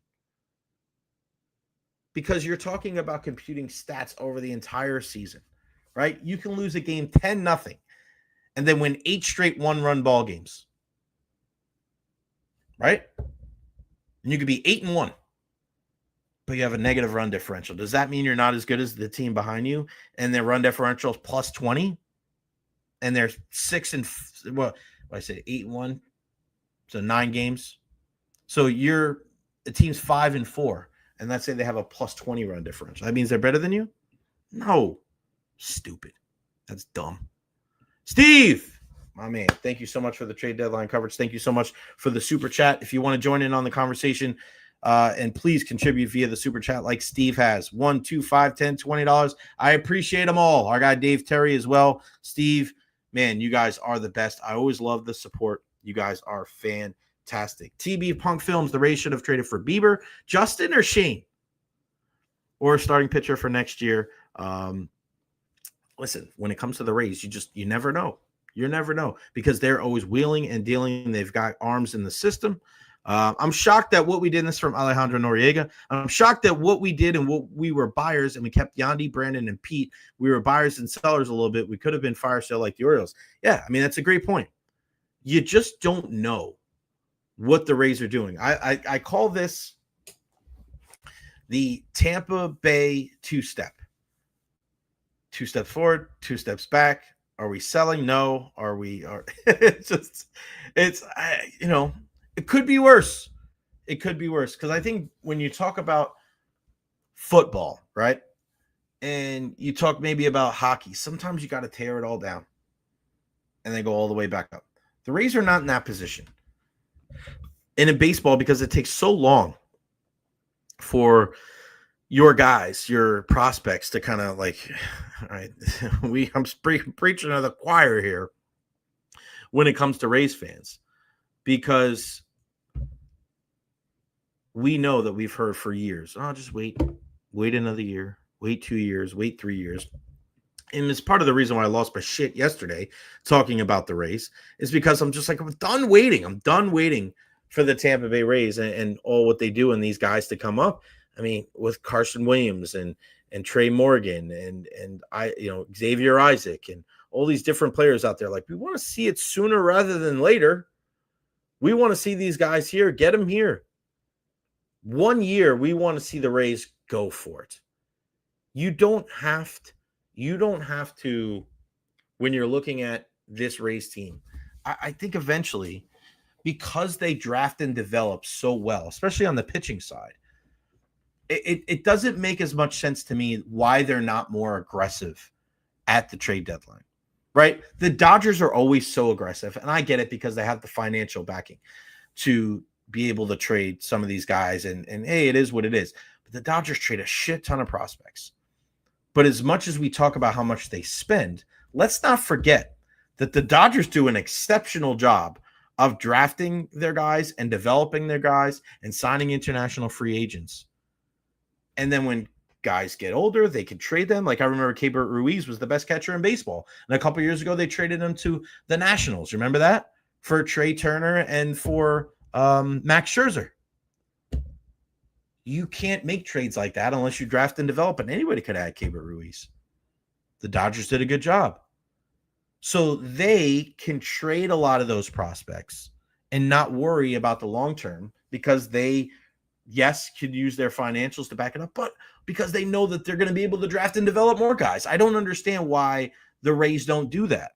because you're talking about computing stats over the entire season, right? You can lose a game 10-0 and then win 8 straight 1-run ball games, right? And you could be 8-1, but you have a negative run differential. Does that mean you're not as good as the team behind you and their run differential is plus 20 and they're 8-1? So 9 games. So the team's 5-4. And let's say they have a plus 20 run differential. That means they're better than you? No. Stupid. That's dumb. Steve, my man, thank you so much for the trade deadline coverage. Thank you so much for the super chat. If you want to join in on the conversation, and please contribute via the super chat like Steve has. $1, $2, $5, $10, $20. I appreciate them all. Our guy Dave Terry as well. Steve, man, you guys are the best. I always love the support. You guys are fantastic. TB Punk Films, the Rays should have traded for Bieber, Justin, or Shane, or a starting pitcher for next year. Listen, when it comes to the Rays, you never know. You never know, because they're always wheeling and dealing. They've got arms in the system. I'm shocked at what we did. This from Alejandro Noriega. I'm shocked at what we did and what we were buyers, and we kept Yandy, Brandon, and Pete. We were buyers and sellers a little bit. We could have been fire sale like the Orioles. Yeah, that's a great point. You just don't know what the Rays are doing. I call this the Tampa Bay two-step. 2 steps forward, 2 steps back. Are we selling? No. It could be worse. It could be worse. Because I think when you talk about football, right? And you talk maybe about hockey, sometimes you got to tear it all down and then go all the way back up. The Rays are not in that position. And in baseball, because it takes so long for your guys, your prospects to kind of like, all right, I'm preaching to the choir here when it comes to Rays fans, because we know that we've heard for years, oh, just wait another year, wait 2 years, wait 3 years. And it's part of the reason why I lost my shit yesterday talking about the Rays, is because I'm just like, I'm done waiting. I'm done waiting for the Tampa Bay Rays and all what they do and these guys to come up. With Carson Williams and and Trey Morgan and Xavier Isaac and all these different players out there. Like, we want to see it sooner rather than later. We want to see these guys here, get them here. 1 year, we want to see the Rays go for it. You don't have to, when you're looking at this Rays team. I think eventually, because they draft and develop so well, especially on the pitching side, it doesn't make as much sense to me why they're not more aggressive at the trade deadline, right? The Dodgers are always so aggressive, and I get it because they have the financial backing to be able to trade some of these guys, and hey, it is what it is. But the Dodgers trade a shit ton of prospects. But as much as we talk about how much they spend, let's not forget that the Dodgers do an exceptional job of drafting their guys and developing their guys and signing international free agents. And then when guys get older, they can trade them. Like, I remember Keibert Ruiz was the best catcher in baseball. And a couple years ago, they traded him to the Nationals. Remember that? For Trey Turner and for Max Scherzer. You can't make trades like that unless you draft and develop, and anybody could add Keibert Ruiz. The Dodgers did a good job. So they can trade a lot of those prospects and not worry about the long term because they, yes, could use their financials to back it up, but because they know that they're going to be able to draft and develop more guys. I don't understand why the Rays don't do that.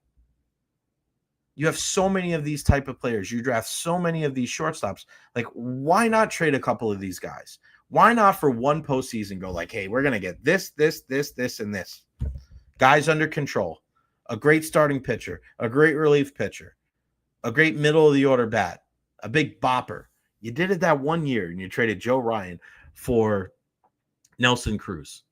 You have so many of these type of players. You draft so many of these shortstops. Like, why not trade a couple of these guys? Why not for one postseason go like, hey, we're going to get this, and this. Guys under control. A great starting pitcher. A great relief pitcher. A great middle-of-the-order bat. A big bopper. You did it that 1 year, and you traded Joe Ryan for Nelson Cruz.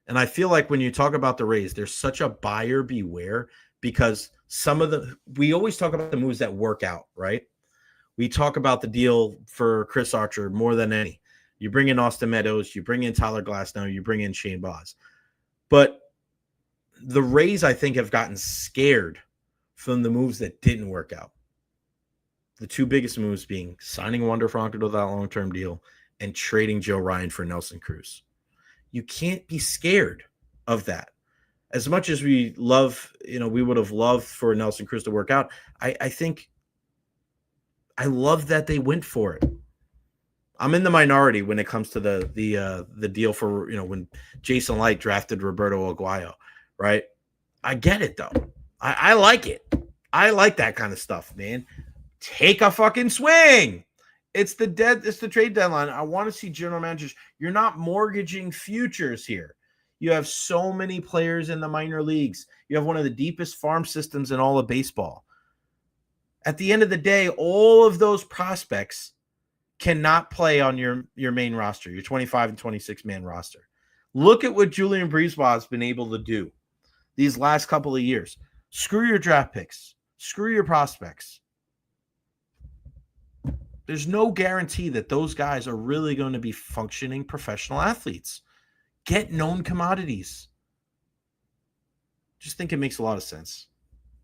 And I feel like when you talk about the Rays, there's such a buyer beware because we always talk about the moves that work out, right? We talk about the deal for Chris Archer more than any. You bring in Austin Meadows, you bring in Tyler Glasnow, you bring in Shane Baz. But the Rays, I think, have gotten scared from the moves that didn't work out. The two biggest moves being signing Wander Franco to that long-term deal and trading Joe Ryan for Nelson Cruz. You can't be scared of that. As much as we love, we would have loved for Nelson Cruz to work out, I think I love that they went for it. I'm in the minority when it comes to the deal for, when Jason Light drafted Roberto Aguayo, right? I get it, though. I like it. I like that kind of stuff, man. Take a fucking swing. It's the trade deadline. I want to see general managers. You're not mortgaging futures here. You have so many players in the minor leagues. You have one of the deepest farm systems in all of baseball. At the end of the day, all of those prospects cannot play on your main roster, your 25 and 26 man roster. Look at what Julian Breezeball has been able to do these last couple of years. Screw your draft picks. Screw your prospects. There's no guarantee that those guys are really going to be functioning professional athletes. Get known commodities. Just think it makes a lot of sense.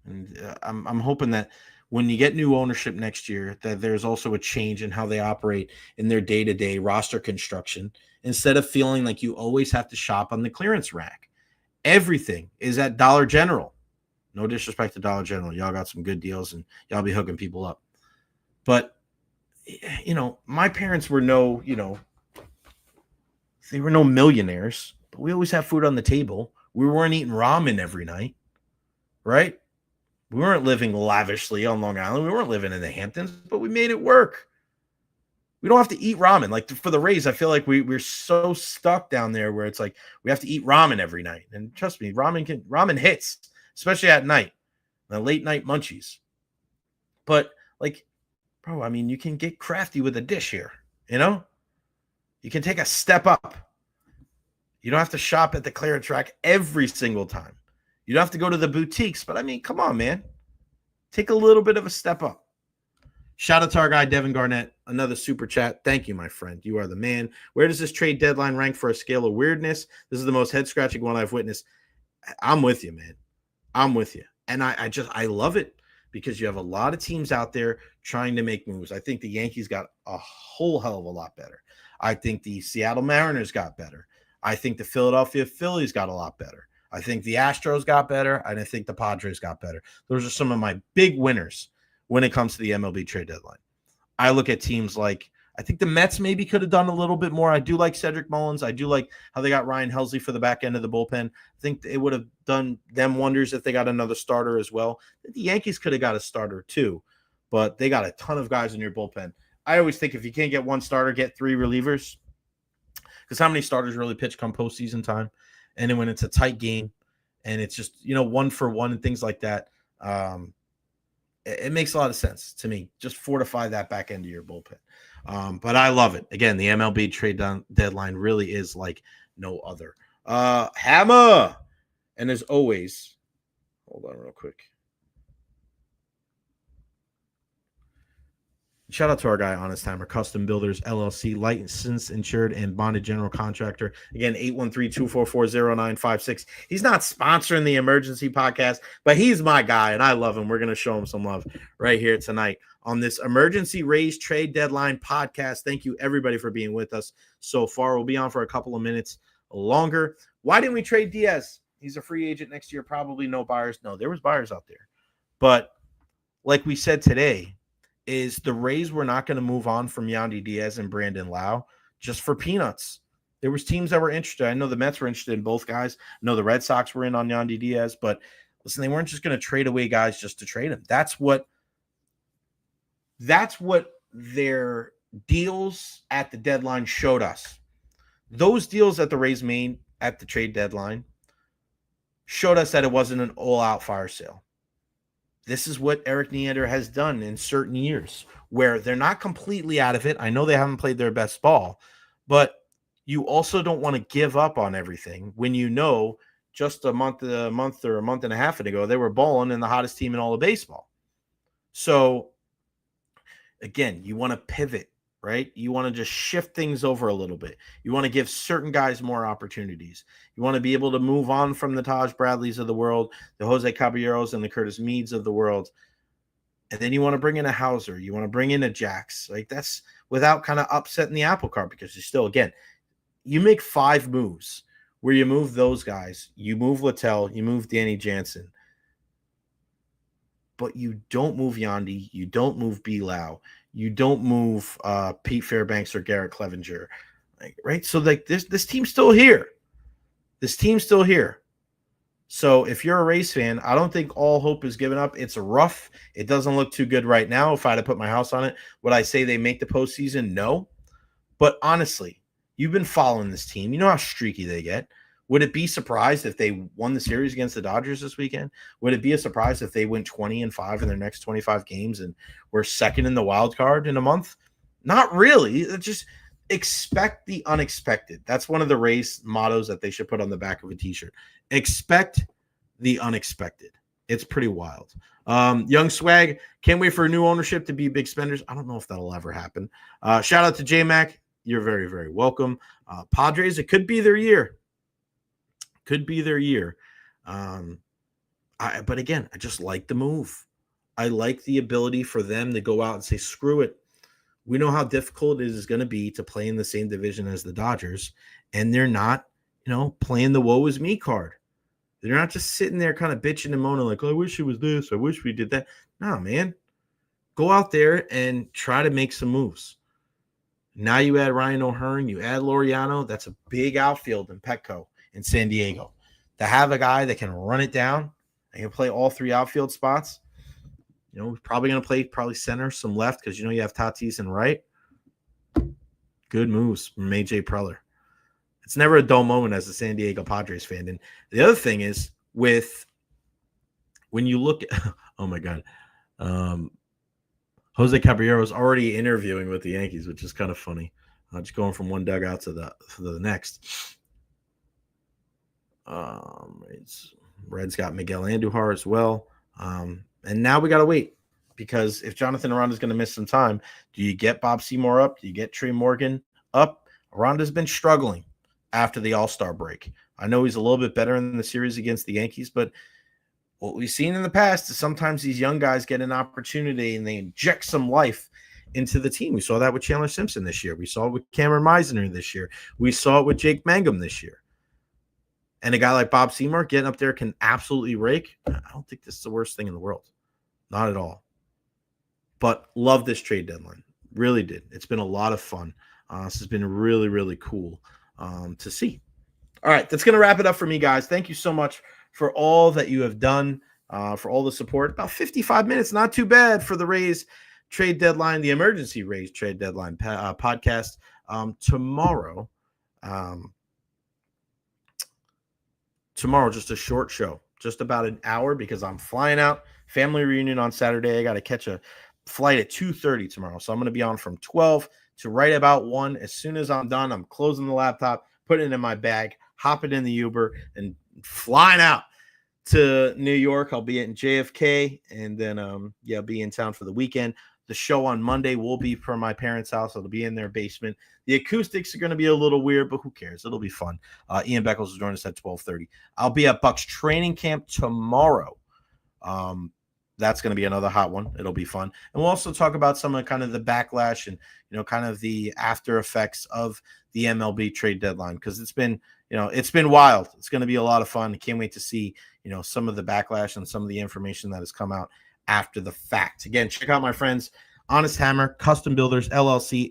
And I'm hoping that when you get new ownership next year, that there's also a change in how they operate in their day-to-day roster construction, instead of feeling like you always have to shop on the clearance rack. Everything is at Dollar General. No disrespect to Dollar General. Y'all got some good deals, and y'all be hooking people up. But, my parents were they were no millionaires, but we always have food on the table. We weren't eating ramen every night, right? We weren't living lavishly on Long Island. We weren't living in the Hamptons, but we made it work. We don't have to eat ramen. Like, for the Rays, I feel like we're so stuck down there where it's like we have to eat ramen every night. And trust me, ramen hits, especially at night, the late night munchies. But bro, you can get crafty with a dish here, You can take a step up. You don't have to shop at the clearance rack every single time. You don't have to go to the boutiques, but come on, man. Take a little bit of a step up. Shout out to our guy, Devin Garnett. Another super chat. Thank you, my friend. You are the man. Where does this trade deadline rank for a scale of weirdness? This is the most head-scratching one I've witnessed. I'm with you, man. I'm with you. And I love it because you have a lot of teams out there trying to make moves. I think the Yankees got a whole hell of a lot better. I think the Seattle Mariners got better. I think the Philadelphia Phillies got a lot better. I think the Astros got better, and I think the Padres got better. Those are some of my big winners when it comes to the MLB trade deadline. I look at teams like, I think the Mets maybe could have done a little bit more. I do like Cedric Mullins. I do like how they got Ryan Helsley for the back end of the bullpen. I think it would have done them wonders if they got another starter as well. The Yankees could have got a starter too, but they got a ton of guys in your bullpen. I always think if you can't get one starter, get 3 relievers, because how many starters really pitch come postseason time? And then when it's a tight game and it's just, 1-for-1 and things like that, it makes a lot of sense to me. Just fortify that back end of your bullpen. But I love it. Again, the MLB trade deadline really is like no other. Hammer. And as always, hold on real quick. Shout out to our guy, Honest Timer, Custom Builders, LLC, licensed, insured, and bonded general contractor. Again, 813-244-0956. He's not sponsoring the emergency podcast, but he's my guy, and I love him. We're going to show him some love right here tonight on this Emergency Rays Trade Deadline podcast. Thank you, everybody, for being with us so far. We'll be on for a couple of minutes longer. Why didn't we trade Diaz? He's a free agent next year. Probably no buyers. No, there was buyers out there. But like we said today, is the Rays were not going to move on from Yandy Diaz and Brandon Lau just for peanuts. There was teams that were interested. I know the Mets were interested in both guys. I know the Red Sox were in on Yandy Diaz, but listen, they weren't just going to trade away guys just to trade them. That's what their deals at the deadline showed us. Those deals that the Rays made at the trade deadline showed us that it wasn't an all-out fire sale. This is what Eric Neander has done in certain years where they're not completely out of it. I know they haven't played their best ball, but you also don't want to give up on everything when just a month or a month and a half ago, they were balling in the hottest team in all of baseball. So again, you want to pivot, right? You want to just shift things over a little bit. You want to give certain guys more opportunities. You want to be able to move on from the Taj Bradleys of the world, the Jose Caballeros and the Curtis Meads of the world. And then you want to bring in a Hauser. You want to bring in a Jax. Like that's without kind of upsetting the apple cart because you still, again, you make 5 moves where you move those guys. You move Littell. You move Danny Jansen. But you don't move Yandy. You don't move B. Lau. You don't move Pete Fairbanks or Garrett Clevenger, right? So like this team's still here. This team's still here. So if you're a Rays fan, I don't think all hope is given up. It's rough. It doesn't look too good right now. If I had to put my house on it, would I say they make the postseason? No. But honestly, you've been following this team. You know how streaky they get. Would it be surprised if they won the series against the Dodgers this weekend? Would it be a surprise if they went 20-5 in their next 25 games and were second in the wild card in a month? Not really. Just expect the unexpected. That's one of the Rays mottos that they should put on the back of a t-shirt. Expect the unexpected. It's pretty wild. Young Swag, can't wait for new ownership to be big spenders. I don't know if that'll ever happen. Shout out to J-Mac. You're very, very welcome. Padres, it could be their year. Could be their year. But again, I just like the move. I like the ability for them to go out and say, screw it. We know how difficult it is going to be to play in the same division as the Dodgers. And they're not, playing the woe is me card. They're not just sitting there kind of bitching and moaning like, oh, I wish it was this. I wish we did that. No, man. Go out there and try to make some moves. Now you add Ryan O'Hearn. You add Laureano. That's a big outfield in Petco in San Diego. To have a guy that can run it down and can play all 3 outfield spots, probably going to play center, some left because you have Tatis and right. Good moves from AJ Preller. It's never a dull moment as a San Diego Padres fan. And the other thing is when you look at, oh my God, Jose Caballero is already interviewing with the Yankees, which is kind of funny. Just going from one dugout to the next. Reds got Miguel Andujar as well. And now we got to wait because if Jonathan Aranda is going to miss some time, do you get Bob Seymour up? Do you get Trey Morgan up? Aranda's been struggling after the All-Star break. I know he's a little bit better in the series against the Yankees, but what we've seen in the past is sometimes these young guys get an opportunity and they inject some life into the team. We saw that with Chandler Simpson this year. We saw it with Cameron Meisner this year. We saw it with Jake Mangum this year. And a guy like Bob Seymour getting up there can absolutely rake. I don't think this is the worst thing in the world. Not at all. But love this trade deadline. Really did. It's been a lot of fun. This has been really, really cool to see. All right, that's going to wrap it up for me, guys. Thank you so much for all that you have done, for all the support. About 55 minutes, not too bad for the Rays trade deadline, the emergency Rays trade deadline podcast. Tomorrow, just a short show, just about an hour because I'm flying out. Family reunion on Saturday. I got to catch a flight at 2:30 tomorrow. So I'm going to be on from 12 to right about 1. As soon as I'm done, I'm closing the laptop, putting it in my bag, hopping in the Uber, and flying out to New York. I'll be in JFK, and then I'll be in town for the weekend. The show on Monday will be from my parents' house. It'll be in their basement. The acoustics are going to be a little weird, but who cares? It'll be fun. Ian Beckles will join us at 12:30. I'll be at Bucks training camp tomorrow. That's going to be another hot one. It'll be fun. And we'll also talk about some of kind of the backlash and, kind of the after effects of the MLB trade deadline, because it's been wild. It's going to be a lot of fun. I can't wait to see, some of the backlash and some of the information that has come out after the fact. Again, check out my friends, Honest Hammer, Custom Builders, LLC,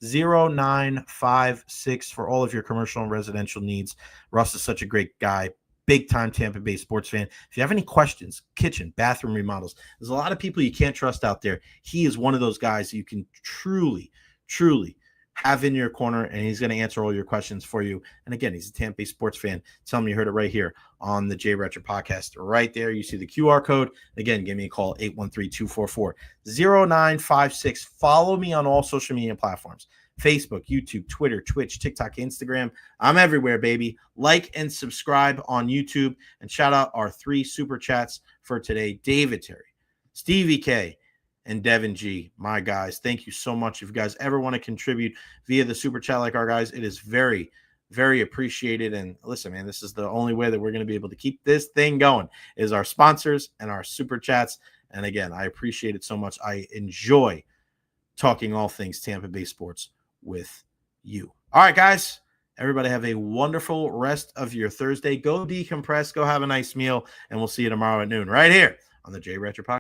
813-244-0956 for all of your commercial and residential needs. Russ is such a great guy. Big-time Tampa Bay sports fan. If you have any questions, kitchen, bathroom remodels, there's a lot of people you can't trust out there. He is one of those guys you can truly, truly have in your corner, and he's going to answer all your questions for you. And again, he's a Tampa Bay sports fan. Tell him you heard it right here on the Jay Retcher podcast. Right there, you see the QR code. Again, give me a call, 813-244-0956. Follow me on all social media platforms. Facebook, YouTube, Twitter, Twitch, TikTok, Instagram. I'm everywhere, baby. Like and subscribe on YouTube. And shout out our 3 super chats for today. David Terry, Stevie K, and Devin G. My guys, thank you so much. If you guys ever want to contribute via the super chat like our guys, it is very, very appreciated. And listen, man, this is the only way that we're going to be able to keep this thing going is our sponsors and our super chats. And again, I appreciate it so much. I enjoy talking all things Tampa Bay sports with you. All right, guys, everybody have a wonderful rest of your Thursday. Go decompress, go have a nice meal, and we'll see you tomorrow at noon right here on the Jay Retcher Podcast.